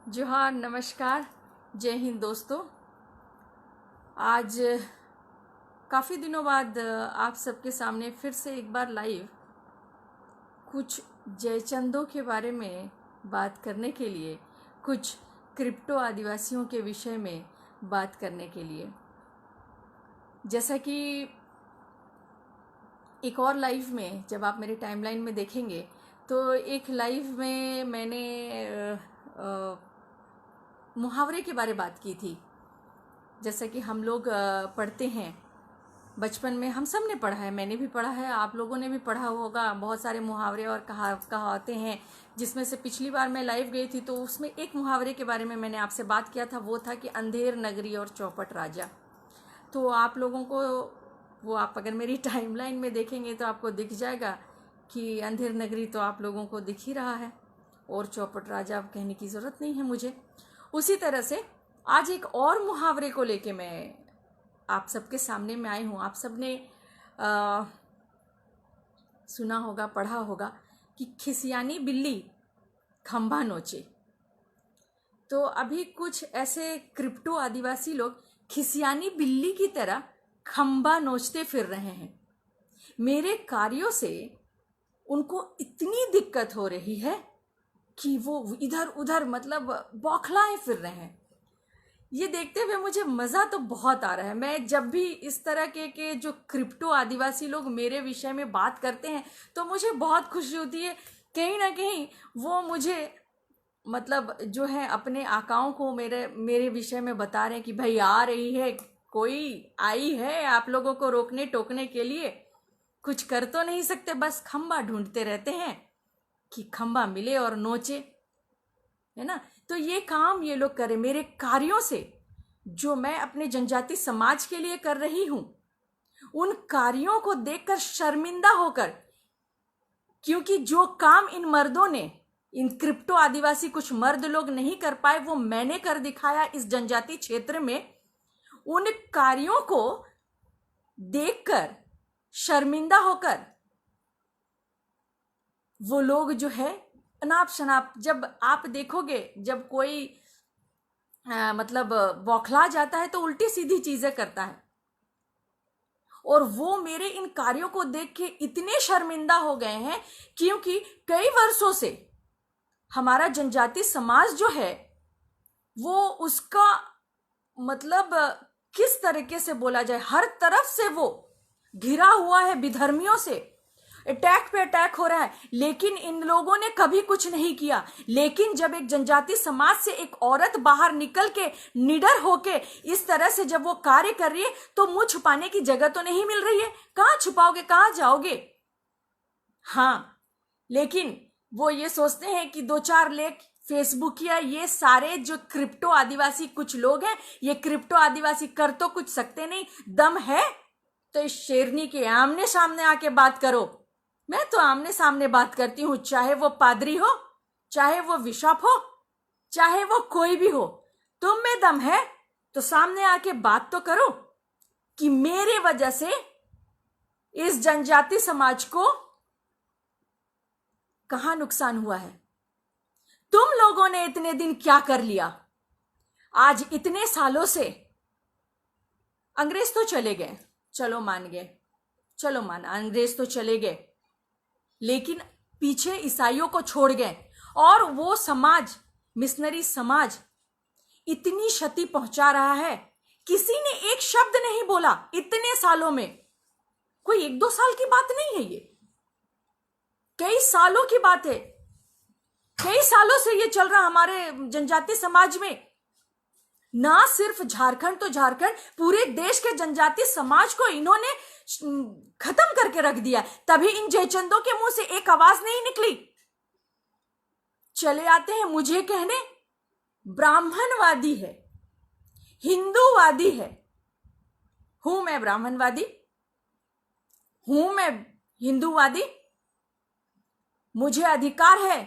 जोहार, नमस्कार, जय हिंद दोस्तों। आज काफ़ी दिनों बाद आप सबके सामने फिर से एक बार लाइव कुछ जयचंदों के बारे में बात करने के लिए, कुछ क्रिप्टो आदिवासियों के विषय में बात करने के लिए। जैसा कि एक और लाइव में जब आप मेरे टाइमलाइन में देखेंगे तो एक लाइव में मैंने मुहावरे के बारे बात की थी। जैसा कि हम लोग पढ़ते हैं, बचपन में हम सब ने पढ़ा है, मैंने भी पढ़ा है, आप लोगों ने भी पढ़ा होगा। बहुत सारे मुहावरे और कहावतें हैं, जिसमें से पिछली बार मैं लाइव गई थी तो उसमें एक मुहावरे के बारे में मैंने आपसे बात किया था। वो था कि अंधेर नगरी और चौपट राजा। तो आप लोगों को वो, आप अगर मेरी टाइमलाइन में देखेंगे तो आपको दिख जाएगा कि अंधेर नगरी तो आप लोगों को दिख ही रहा है और चौपट राजा अब कहने की ज़रूरत नहीं है मुझे। उसी तरह से आज एक और मुहावरे को लेके मैं आप सबके सामने में आई हूँ। आप सब ने सुना होगा, पढ़ा होगा कि खिसियानी बिल्ली खंभा नोचे। तो अभी कुछ ऐसे क्रिप्टो आदिवासी लोग खिसियानी बिल्ली की तरह खंभा नोचते फिर रहे हैं। मेरे कार्यों से उनको इतनी दिक्कत हो रही है कि वो इधर उधर मतलब बौखलाए फिर रहे हैं। ये देखते हुए मुझे मज़ा तो बहुत आ रहा है। मैं जब भी इस तरह के जो क्रिप्टो आदिवासी लोग मेरे विषय में बात करते हैं तो मुझे बहुत खुशी होती है। कहीं ना कहीं वो मुझे मतलब जो है अपने आकाओं को मेरे विषय में बता रहे हैं कि भाई आ रही है, कोई आई है आप लोगों को रोकने टोकने के लिए। कुछ कर तो नहीं सकते, बस खंबा ढूंढते रहते हैं कि खंबा मिले और नोचे, है ना। तो ये काम ये लोग करें। मेरे कार्यों से जो मैं अपने जनजाति समाज के लिए कर रही हूं, उन कार्यों को देखकर शर्मिंदा होकर, क्योंकि जो काम इन मर्दों ने, इन क्रिप्टो आदिवासी कुछ मर्द लोग नहीं कर पाए, वो मैंने कर दिखाया इस जनजाति क्षेत्र में। उन कार्यों को देखकर शर्मिंदा होकर वो लोग जो है अनाप शनाप, जब आप देखोगे जब कोई मतलब बौखला जाता है तो उल्टी सीधी चीजें करता है। और वो मेरे इन कार्यों को देख के इतने शर्मिंदा हो गए हैं, क्योंकि कई वर्षों से हमारा जनजाति समाज जो है वो उसका मतलब किस तरीके से बोला जाए, हर तरफ से वो घिरा हुआ है विधर्मियों से। अटैक पे अटैक हो रहा है, लेकिन इन लोगों ने कभी कुछ नहीं किया। लेकिन जब एक जनजाति समाज से एक औरत बाहर निकल के निडर होके इस तरह से जब वो कार्य कर रही है तो मुंह छुपाने की जगह तो नहीं मिल रही है। कहां छुपाओगे, कहां जाओगे। हाँ, लेकिन वो ये सोचते हैं कि दो चार लेख फेसबुक या ये सारे जो क्रिप्टो आदिवासी कुछ लोग हैं, ये क्रिप्टो आदिवासी कर तो कुछ सकते नहीं। दम है तो इस शेरनी के आमने सामने आके बात करो। मैं तो आमने सामने बात करती हूं, चाहे वो पादरी हो, चाहे वो बिशप हो, चाहे वो कोई भी हो। तुम में दम है तो सामने आके बात तो करो कि मेरे वजह से इस जनजाति समाज को कहां नुकसान हुआ है। तुम लोगों ने इतने दिन क्या कर लिया। आज इतने सालों से अंग्रेज तो चले गए, चलो मान गए, चलो मान, अंग्रेज तो चले गए, लेकिन पीछे ईसाइयों को छोड़ गए। और वो समाज, मिशनरी समाज इतनी क्षति पहुंचा रहा है, किसी ने एक शब्द नहीं बोला इतने सालों में। कोई एक दो साल की बात नहीं है, ये कई सालों की बात है। कई सालों से ये चल रहा हमारे जनजाति समाज में। ना सिर्फ झारखंड, तो झारखंड, पूरे देश के जनजाति समाज को इन्होंने खत्म करके रख दिया। तभी इन जयचंदों के मुंह से एक आवाज नहीं निकली। चले आते हैं मुझे कहने ब्राह्मणवादी है, हिंदूवादी है। हूं मैं ब्राह्मणवादी? हूं मैं हिंदूवादी? मुझे अधिकार है,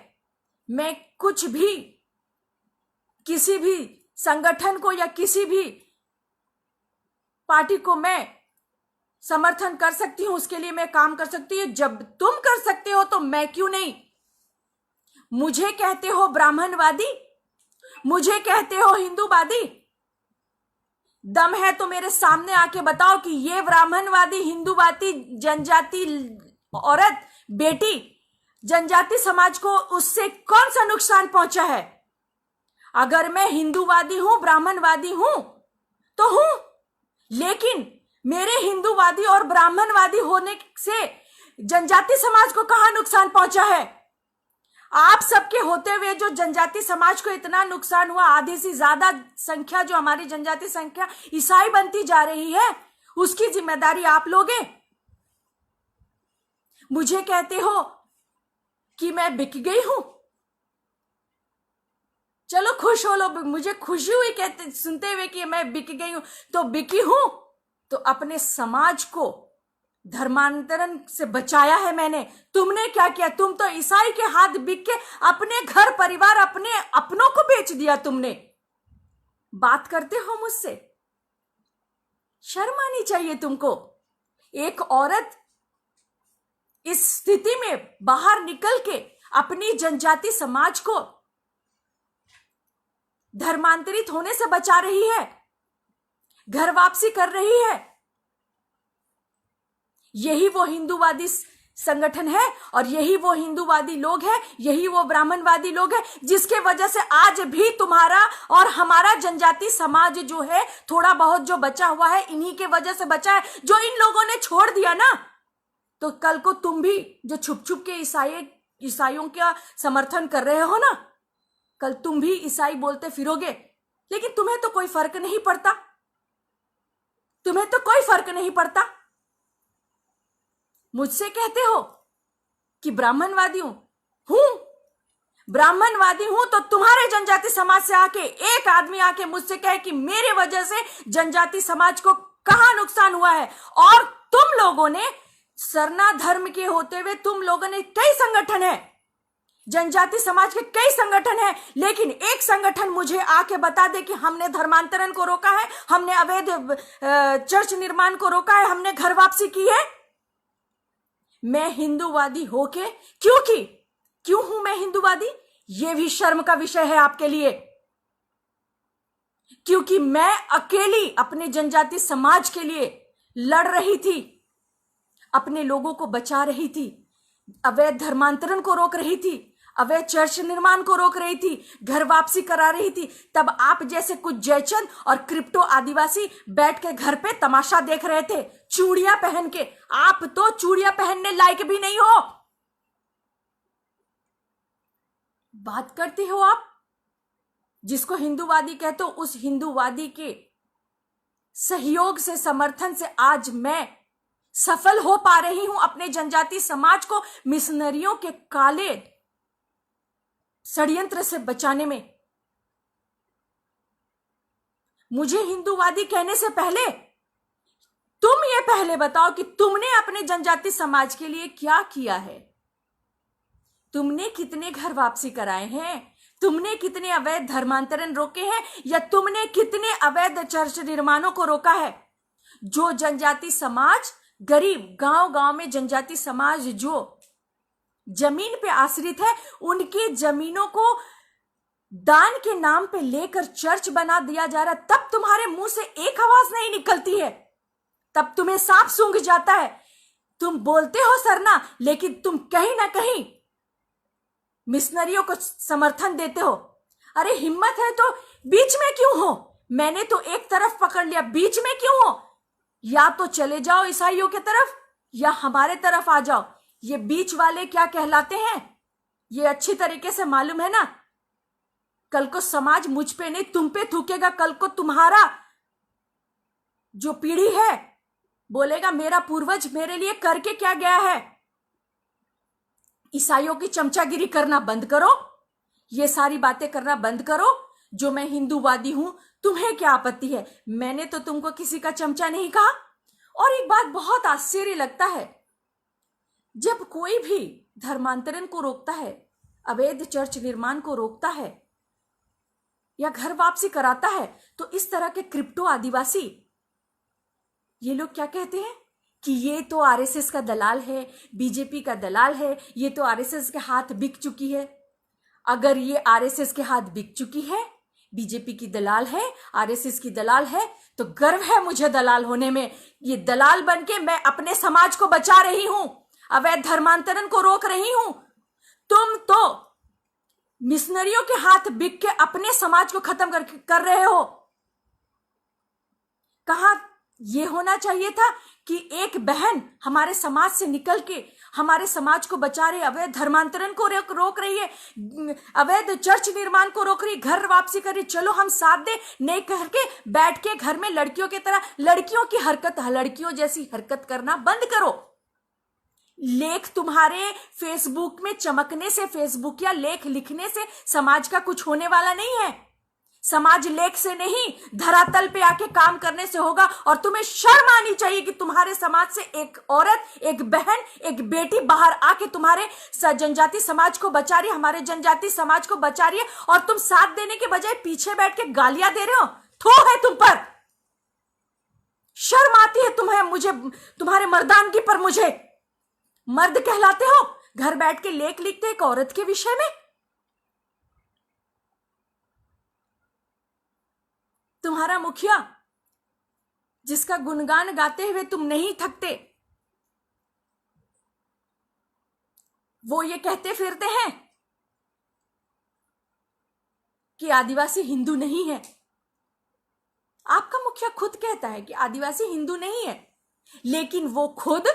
मैं कुछ भी, किसी भी संगठन को या किसी भी पार्टी को मैं समर्थन कर सकती हूं, उसके लिए मैं काम कर सकती हूं। जब तुम कर सकते हो तो मैं क्यों नहीं। मुझे कहते हो ब्राह्मणवादी, मुझे कहते हो हिंदूवादी? दम है तो मेरे सामने आके बताओ कि ये ब्राह्मणवादी, हिंदूवादी, जनजाति औरत, बेटी, जनजाति समाज को उससे कौन सा नुकसान पहुंचा है? अगर मैं हिंदूवादी हूं, ब्राह्मणवादी हूं तो हूं, लेकिन मेरे हिंदूवादी और ब्राह्मणवादी होने से जनजाति समाज को कहां नुकसान पहुंचा है? आप सबके होते हुए जो जनजाति समाज को इतना नुकसान हुआ, आधी से ज्यादा संख्या जो हमारी जनजाति संख्या ईसाई बनती जा रही है, उसकी जिम्मेदारी आप लोगे। मुझे कहते हो कि मैं बिक गई हूं। चलो खुश हो लो, मुझे खुशी हुई कहते सुनते हुए कि मैं बिक गई हूं। तो बिकी हूं तो अपने समाज को धर्मांतरण से बचाया है मैंने। तुमने क्या किया? तुम तो ईसाई के हाथ बिक के अपने घर परिवार, अपने अपनों को बेच दिया तुमने। बात करते हो मुझसे? शर्म आनी चाहिए तुमको। एक औरत इस स्थिति में बाहर निकल के अपनी जनजाति समाज को धर्मांतरित होने से बचा रही है, घर वापसी कर रही है। यही वो हिंदूवादी संगठन है और यही वो हिंदूवादी लोग हैं, यही वो ब्राह्मणवादी लोग हैं जिसके वजह से आज भी तुम्हारा और हमारा जनजाति समाज जो है, थोड़ा बहुत जो बचा हुआ है, इन्हीं के वजह से बचा है। जो इन लोगों ने छोड़ दिया ना, तो कल को तुम भी जो छुप छुप के ईसाइयों का समर्थन कर रहे हो ना, कल तुम भी ईसाई बोलते फिरोगे, लेकिन तुम्हें तो कोई फर्क नहीं पड़ता। तुम्हें तो कोई फर्क नहीं पड़ता। मुझसे कहते हो कि ब्राह्मणवादी हूं। ब्राह्मणवादी हूं तो तुम्हारे जनजाति समाज से आके एक आदमी आके मुझसे कहे कि मेरे वजह से जनजाति समाज को कहां नुकसान हुआ है। और तुम लोगों ने सरना धर्म के होते हुए तुम लोगों ने कई संगठन है, जनजाति समाज के कई संगठन है, लेकिन एक संगठन मुझे आके बता दे कि हमने धर्मांतरण को रोका है, हमने अवैध चर्च निर्माण को रोका है, हमने घर वापसी की है। मैं हिंदूवादी होके क्यों हूं मैं हिंदूवादी? यह भी शर्म का विषय है आपके लिए, क्योंकि मैं अकेली अपने जनजाति समाज के लिए लड़ रही थी, अपने लोगों को बचा रही थी, अवैध धर्मांतरण को रोक रही थी, अवैध चर्च निर्माण को रोक रही थी, घर वापसी करा रही थी। तब आप जैसे कुछ जयचंद और क्रिप्टो आदिवासी बैठ के घर पे तमाशा देख रहे थे, चूड़ियां पहन के। आप तो चूड़ियां पहनने लायक भी नहीं हो। बात करते हो आप जिसको हिंदूवादी कहते हो, उस हिंदूवादी के सहयोग से, समर्थन से आज मैं सफल हो पा रही हूं अपने जनजाति समाज को मिशनरियों के काले षड्यंत्र से बचाने में। मुझे हिंदूवादी कहने से पहले तुम ये पहले बताओ कि तुमने अपने जनजाति समाज के लिए क्या किया है। तुमने कितने घर वापसी कराए हैं? तुमने कितने अवैध धर्मांतरण रोके हैं? या तुमने कितने अवैध चर्च निर्माणों को रोका है? जो जनजाति समाज गरीब, गांव गांव में जनजाति समाज जो जमीन पे आश्रित है, उनके जमीनों को दान के नाम पे लेकर चर्च बना दिया जा रहा, तब तुम्हारे मुंह से एक आवाज नहीं निकलती है, तब तुम्हें सांप सूंघ जाता है। तुम बोलते हो सरना, लेकिन तुम कहीं ना कहीं मिशनरियों को समर्थन देते हो। अरे हिम्मत है तो बीच में क्यों हो? मैंने तो एक तरफ पकड़ लिया, बीच में क्यों हो? या तो चले जाओ ईसाइयों की तरफ या हमारे तरफ आ जाओ। ये बीच वाले क्या कहलाते हैं ये अच्छी तरीके से मालूम है ना। कल को समाज मुझ पे नहीं तुम पे थूकेगा। कल को तुम्हारा जो पीढ़ी है बोलेगा मेरा पूर्वज मेरे लिए करके क्या गया है। ईसाइयों की चमचागिरी करना बंद करो, ये सारी बातें करना बंद करो। जो मैं हिंदूवादी हूं, तुम्हें क्या आपत्ति है? मैंने तो तुमको किसी का चमचा नहीं कहा। और एक बात बहुत आश्चर्य लगता है, जब कोई भी धर्मांतरण को रोकता है, अवैध चर्च निर्माण को रोकता है या घर वापसी कराता है, तो इस तरह के क्रिप्टो आदिवासी ये लोग क्या कहते हैं कि ये तो आरएसएस का दलाल है, बीजेपी का दलाल है, ये तो आरएसएस के हाथ बिक चुकी है। अगर ये आरएसएस के हाथ बिक चुकी है, बीजेपी की दलाल है, आरएसएस की दलाल है, तो गर्व है मुझे दलाल होने में। ये दलाल बनके मैं अपने समाज को बचा रही हूं, अवैध धर्मांतरण को रोक रही हूं। तुम तो मिशनरियों के हाथ बिक के अपने समाज को खत्म कर रहे हो। कहां ये होना चाहिए था कि एक बहन हमारे समाज से निकल के हमारे समाज को बचा रही, अवैध धर्मांतरण को रोक रही है, अवैध चर्च निर्माण को रोक रही, घर वापसी कर रही, चलो हम साथ दे, नहीं करके बैठ के घर में लड़कियों की तरह लड़कियों जैसी हरकत करना बंद करो। लेख तुम्हारे फेसबुक में चमकने से, फेसबुक या लेख लिखने से समाज का कुछ होने वाला नहीं है। समाज लेख से नहीं, धरातल पे आके काम करने से होगा। और तुम्हें शर्म आनी चाहिए कि तुम्हारे समाज से एक औरत, एक बहन, एक बेटी बाहर आके तुम्हारे जनजाति समाज को बचा रही है, हमारे जनजाति समाज को बचा रही है, और तुम साथ देने के बजाय पीछे बैठ के गालियां दे रहे हो। थू है तुम पर, शर्म आती है तुम्हें, मुझे तुम्हारे मर्दानगी पर। मुझे मर्द कहलाते हो, घर बैठ के लेख लिखते एक औरत के विषय में। तुम्हारा मुखिया जिसका गुणगान गाते हुए तुम नहीं थकते, वो ये कहते फिरते हैं कि आदिवासी हिंदू नहीं है। आपका मुखिया खुद कहता है कि आदिवासी हिंदू नहीं है, लेकिन वो खुद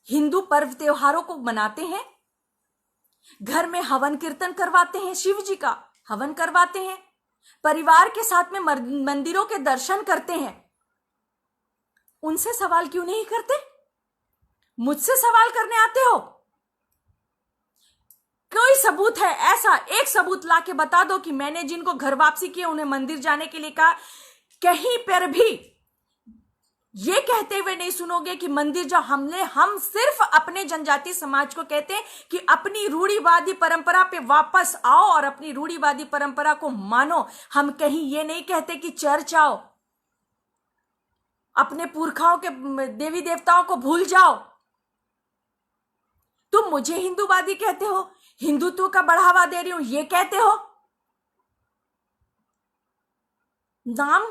हिंदू पर्व त्योहारों को मनाते हैं, घर में हवन कीर्तन करवाते हैं, शिव जी का हवन करवाते हैं, परिवार के साथ में मंदिरों के दर्शन करते हैं। उनसे सवाल क्यों नहीं करते? मुझसे सवाल करने आते हो। कोई सबूत है ऐसा? एक सबूत लाके बता दो कि मैंने जिनको घर वापसी किए उन्हें मंदिर जाने के लिए कहा। कहीं पर भी ये कहते हुए नहीं सुनोगे कि मंदिर जाओ। हम सिर्फ अपने जनजाति समाज को कहते हैं कि अपनी रूढ़िवादी परंपरा पे वापस आओ और अपनी रूढ़िवादी परंपरा को मानो। हम कहीं ये नहीं कहते कि चर्च आओ, अपने पुरखाओं के देवी देवताओं को भूल जाओ। तुम मुझे हिंदूवादी कहते हो, हिंदुत्व का बढ़ावा दे रही हूं ये कहते हो। नाम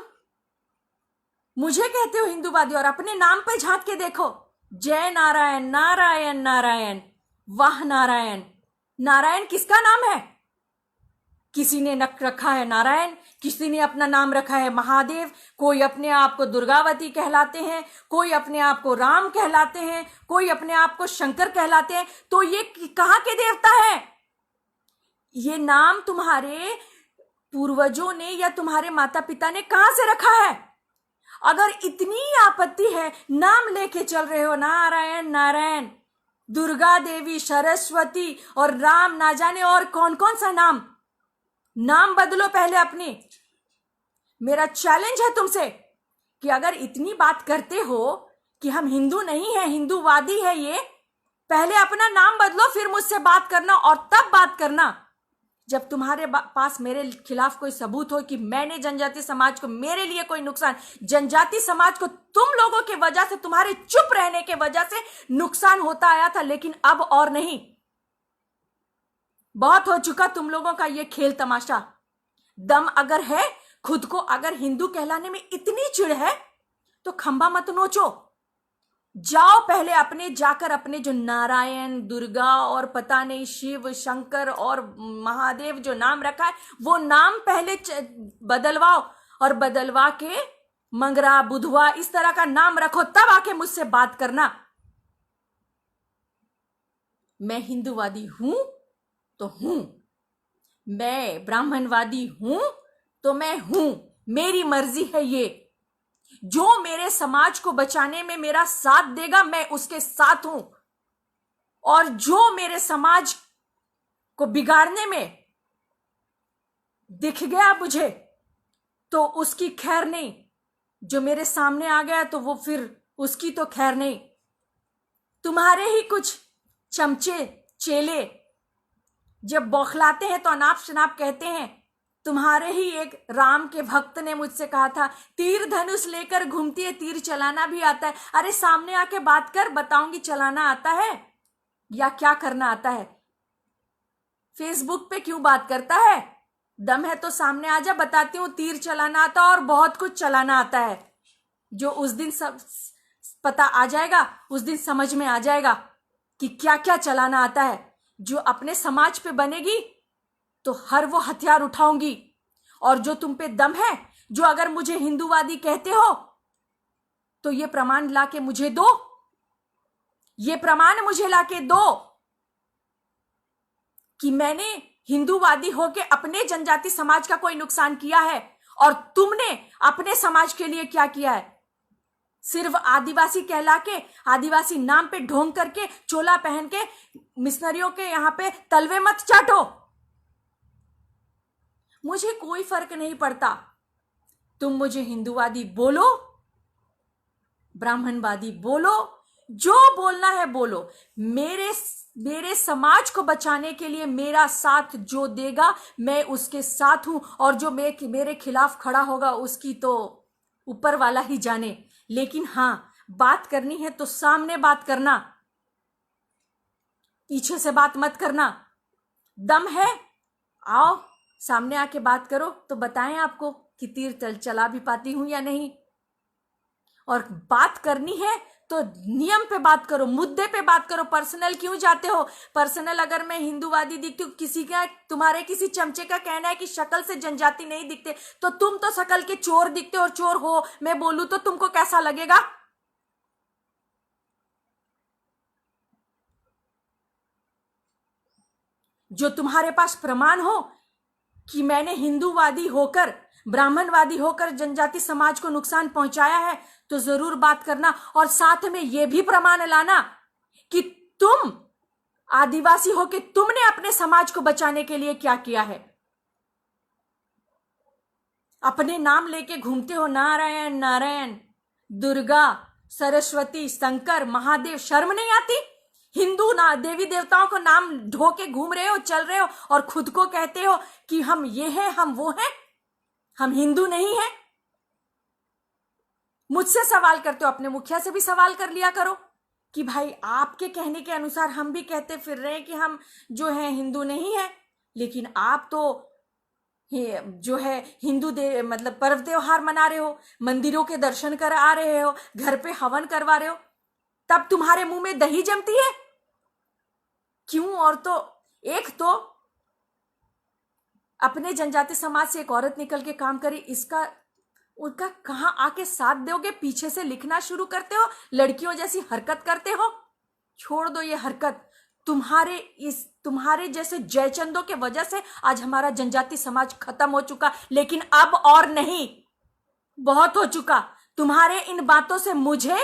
मुझे कहते हो हिंदूवादी, और अपने नाम पे झांक के देखो, जय नारायण नारायण नारायण, वाह नारायण। नारायण किसका नाम है? किसी ने रखा है नारायण, किसी ने अपना नाम रखा है महादेव, कोई अपने आप को दुर्गावती कहलाते हैं, कोई अपने आप को राम कहलाते हैं, कोई अपने आप को शंकर कहलाते हैं। तो ये कहां के देवता है? ये नाम तुम्हारे पूर्वजों ने या तुम्हारे माता पिता ने कहां से रखा है? अगर इतनी आपत्ति है, नाम लेके चल रहे हो नारायण नारायण, दुर्गा देवी, सरस्वती और राम, ना जाने और कौन कौन सा नाम बदलो पहले अपनी। मेरा चैलेंज है तुमसे कि अगर इतनी बात करते हो कि हम हिंदू नहीं है, हिंदूवादी है ये, पहले अपना नाम बदलो, फिर मुझसे बात करना। और तब बात करना जब तुम्हारे पास मेरे खिलाफ कोई सबूत हो कि मैंने जनजाति समाज को, मेरे लिए कोई नुकसान, जनजाति समाज को तुम लोगों के वजह से, तुम्हारे चुप रहने के वजह से नुकसान होता आया था, लेकिन अब और नहीं। बहुत हो चुका तुम लोगों का ये खेल तमाशा। दम अगर है, खुद को अगर हिंदू कहलाने में इतनी चिढ़ है, तो खंबा मत नोचो। जाओ पहले जाकर अपने जो नारायण, दुर्गा और पता नहीं शिव, शंकर और महादेव जो नाम रखा है, वो नाम पहले बदलवाओ, और बदलवा के मंगरा, बुधवा इस तरह का नाम रखो, तब आके मुझसे बात करना। मैं हिंदूवादी हूं तो हूं, मैं ब्राह्मणवादी हूं तो मैं हूं, मेरी मर्जी है ये। जो मेरे समाज को बचाने में मेरा साथ देगा, मैं उसके साथ हूं, और जो मेरे समाज को बिगाड़ने में दिख गया मुझे, तो उसकी खैर नहीं। जो मेरे सामने आ गया तो वो फिर उसकी तो खैर नहीं। तुम्हारे ही कुछ चमचे चेले जब बौखलाते हैं तो अनाप शनाप कहते हैं। तुम्हारे ही एक राम के भक्त ने मुझसे कहा था, तीर धनुष लेकर घूमती है, तीर चलाना भी आता है। अरे सामने आके बात कर, बताऊंगी चलाना आता है या क्या करना आता है। फेसबुक पे क्यों बात करता है? दम है तो सामने आ जा, बताती हूँ। तीर चलाना आता और बहुत कुछ चलाना आता है, जो उस दिन सब पता आ जाएगा, उस दिन समझ में आ जाएगा कि क्या क्या चलाना आता है। जो अपने समाज पे बनेगी तो हर वो हथियार उठाऊंगी। और जो तुम पे दम है, जो अगर मुझे हिंदूवादी कहते हो, तो ये प्रमाण लाके मुझे दो, ये प्रमाण मुझे लाके दो कि मैंने हिंदूवादी होके अपने जनजाति समाज का कोई नुकसान किया है, और तुमने अपने समाज के लिए क्या किया है। सिर्फ आदिवासी कहला के, आदिवासी नाम पे ढोंग करके, चोला पहन के मिशनरियों के यहां पे तलवे मत चाटो। मुझे कोई फर्क नहीं पड़ता, तुम मुझे हिंदूवादी बोलो, ब्राह्मणवादी बोलो, जो बोलना है बोलो। मेरे समाज को बचाने के लिए मेरा साथ जो देगा, मैं उसके साथ हूं। और जो मेरे खिलाफ खड़ा होगा, उसकी तो ऊपर वाला ही जाने। लेकिन हां, बात करनी है तो सामने बात करना, पीछे से बात मत करना। दम है, आओ सामने आके बात करो, तो बताएं आपको कि तीर चला भी पाती हूं या नहीं। और बात करनी है तो नियम पे बात करो, मुद्दे पे बात करो। पर्सनल क्यों जाते हो? पर्सनल अगर मैं हिंदूवादी दिखती हूँ, किसी का, तुम्हारे किसी चमचे का कहना है कि शक्ल से जनजाति नहीं दिखते, तो तुम तो शक्ल के चोर दिखते और चोर हो। मैं बोलूं तो तुमको कैसा लगेगा? जो तुम्हारे पास प्रमाण हो कि मैंने हिंदूवादी होकर, ब्राह्मणवादी होकर जनजाति समाज को नुकसान पहुंचाया है, तो जरूर बात करना। और साथ में यह भी प्रमाण लाना कि तुम आदिवासी होकर तुमने अपने समाज को बचाने के लिए क्या किया है। अपने नाम लेके घूमते हो, नारायण नारायण, दुर्गा, सरस्वती, शंकर, महादेव। शर्म नहीं आती? हिंदू ना देवी देवताओं को नाम ढो के घूम रहे हो, चल रहे हो, और खुद को कहते हो कि हम ये हैं, हम वो हैं, हम हिंदू नहीं हैं। मुझसे सवाल करते हो, अपने मुखिया से भी सवाल कर लिया करो कि भाई आपके कहने के अनुसार हम भी कहते फिर रहे हैं कि हम जो है हिंदू नहीं है, लेकिन आप तो जो है हिंदू मतलब पर्व त्योहार मना रहे हो, मंदिरों के दर्शन कर आ रहे हो, घर पे हवन करवा रहे हो, तब तुम्हारे मुंह में दही जमती है क्यों? और तो एक तो अपने जनजाति समाज से एक औरत निकल के काम करी, इसका उनका कहां आके साथ दोगे? पीछे से लिखना शुरू करते हो, लड़कियों जैसी हरकत करते हो। छोड़ दो ये हरकत। तुम्हारे जैसे जयचंदों के वजह से आज हमारा जनजाति समाज खत्म हो चुका, लेकिन अब और नहीं, बहुत हो चुका। तुम्हारे इन बातों से मुझे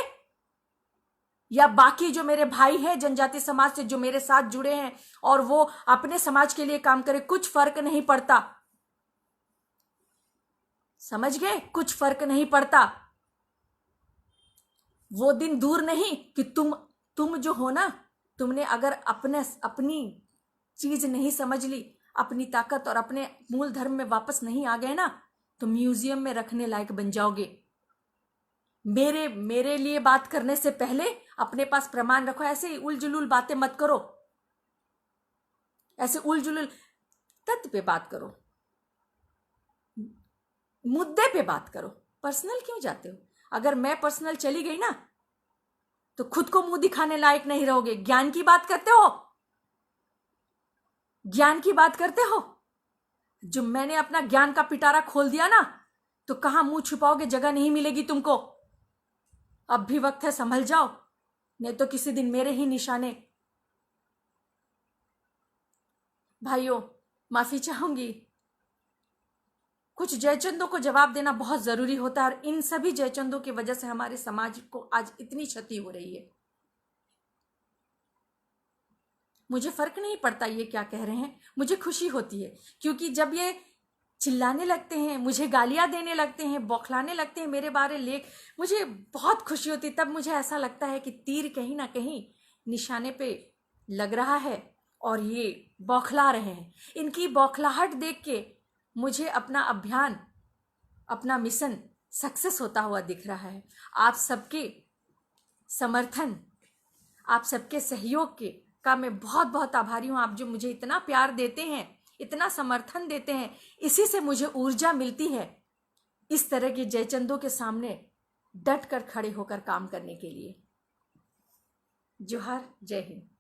या बाकी जो मेरे भाई हैं जनजाति समाज से, जो मेरे साथ जुड़े हैं और वो अपने समाज के लिए काम करे, कुछ फर्क नहीं पड़ता। समझ गए? कुछ फर्क नहीं पड़ता। वो दिन दूर नहीं कि तुम जो हो ना, तुमने अगर अपनी चीज नहीं समझ ली, अपनी ताकत और अपने मूल धर्म में वापस नहीं आ गए ना, तो म्यूजियम में रखने लायक बन जाओगे। मेरे लिए बात करने से पहले अपने पास प्रमाण रखो। ऐसे ही उलझुल बातें मत करो, ऐसे उलझुल तथ्य पे बात करो, मुद्दे पे बात करो। पर्सनल क्यों जाते हो? अगर मैं पर्सनल चली गई ना, तो खुद को मुंह दिखाने लायक नहीं रहोगे। ज्ञान की बात करते हो, ज्ञान की बात करते हो। जो मैंने अपना ज्ञान का पिटारा खोल दिया ना, तो कहां मुंह छुपाओगे? जगह नहीं मिलेगी तुमको। अब भी वक्त है, संभल जाओ, नहीं तो किसी दिन मेरे ही निशाने। भाइयों, माफी चाहूंगी, कुछ जयचंदों को जवाब देना बहुत जरूरी होता है, और इन सभी जयचंदों की वजह से हमारे समाज को आज इतनी क्षति हो रही है। मुझे फर्क नहीं पड़ता ये क्या कह रहे हैं, मुझे खुशी होती है, क्योंकि जब ये चिल्लाने लगते हैं, मुझे गालियां देने लगते हैं, बौखलाने लगते हैं, मेरे बारे लेख, मुझे बहुत खुशी होती है। तब मुझे ऐसा लगता है कि तीर कहीं ना कहीं निशाने पे लग रहा है और ये बौखला रहे हैं। इनकी बौखलाहट देख के मुझे अपना अभियान, अपना मिशन सक्सेस होता हुआ दिख रहा है। आप सबके समर्थन, आप सबके सहयोग के का मैं बहुत बहुत आभारी हूँ। आप जो मुझे इतना प्यार देते हैं, इतना समर्थन देते हैं, इसी से मुझे ऊर्जा मिलती है इस तरह के जयचंदों के सामने डट कर खड़े होकर काम करने के लिए। जोहार, जय हिंद।